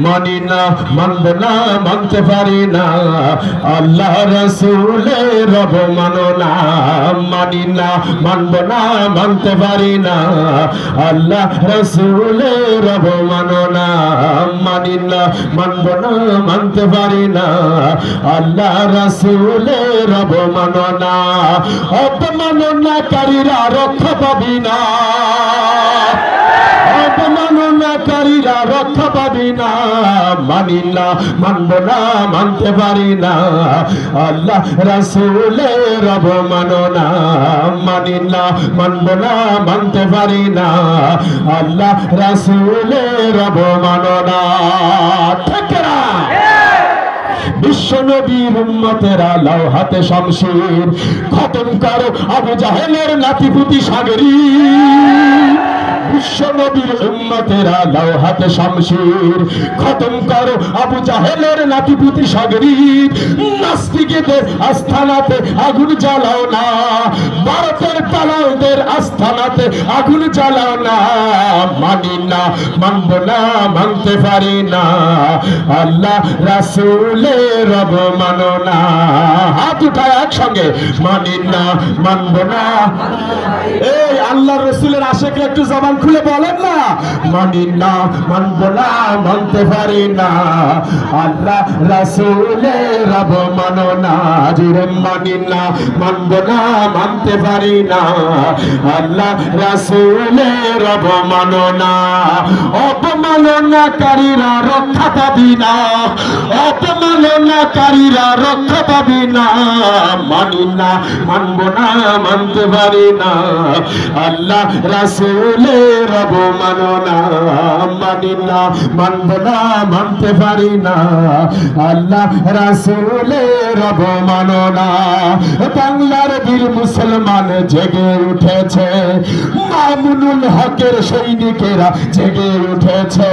মানি না, মানব না, মানতে পারি না। আল্লাহ রাসূলের অবমাননা না, মানি না, মানব না, মানতে পারি না। আল্লাহ রাসূলের অবমাননা, মানি না, মানব না, মানতে পারি না। আল্লাহ রাসূলের অবমাননা, অবমাননাকারীরা রক্ষা পাবি না, অবমাননাকারীরা রক্ষা পাবি না। মানি না, মানব না, মানতে পারি না। আল্লাহ রাসূলের অবমাননা, মানি না, মানব না, মানতে পারি না। আল্লাহ রাসূলের অবমাননা। ঠিক না? বিশ্ব নবীর উম্মতেরা লাও হাতে শামশির, খতম করো আবু জাহেলের নাতিপুতি সাগরী। বিশ্ব নবীর উম্মতেরা লাও হাতে শামশির, খতম করো আবু জাহেলের নাতিপুতি সাগরী। নাস্তিকদের আস্থানাতে আগুন জ্বালাও না, ভারতের দালালদের আস্থানাতে আগুন জ্বালাও না। মানি না, মানব না, মানতে পারি না। আল্লাহ রাসূলের অবমাননা। হাত উঠায় একসঙ্গে, মানি না, মানব না। এই আল্লাহ রাসূলের আশিকরা একটু জবান খুলে বলেন না, মানি না, মানব না, মানতে পারি না। আল্লাহ রাসূলের অবমাননা। জোরে মানি না, মানব না, মানতে পারি না। আল্লাহ রাসূলের অবমাননা। অবমাননাকারীরা রক্ষা পাবি না, অবমাননাকারীরা রক্ষা পাবি না। মানি না, মানব না, মানতে পারি না। আল্লাহ রাসূলের অবমাননা। মানি না, মানব না, মানতে পারি না। আল্লাহ রাসূলের অবমাননা। বাংলার বীর মুসলমান জেগে উঠেছে, মামুনুল হকের সৈনিকেরা জেগে উঠেছে।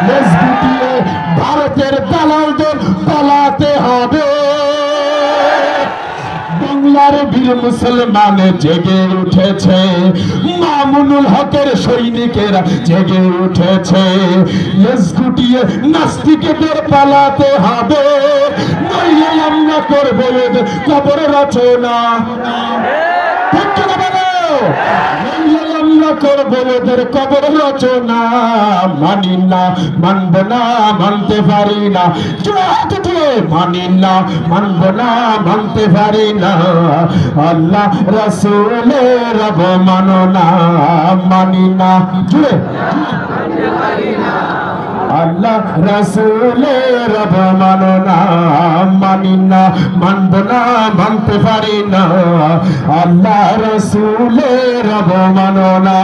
মজবুতিয়ে ভারতের দালালদের পালাতে হবে। বাংলার বীর মুসলমান জেগে উঠেছে, মামুনুল হকের সৈনিকেরা জেগে উঠেছে। লেজ গুটিয়ে নাস্তিকদের পালাতে হবে, নইলে আমরা করবো এদের কবর রচনা। ঠিক কিনা বলো? নইলে আমরা করবো এদের কবর রচনা। মানি না, মানব না, মানতে পারি না। মানি না, মানব না, মানতে পারি না। আল্লাহ রাসূলের অবমাননা। মানি না, জুড়ে আল্লাহ রাসূলের অবমাননা। মানি না, মানব না, মানতে পারি না। আল্লাহ রাসূলের অবমাননা।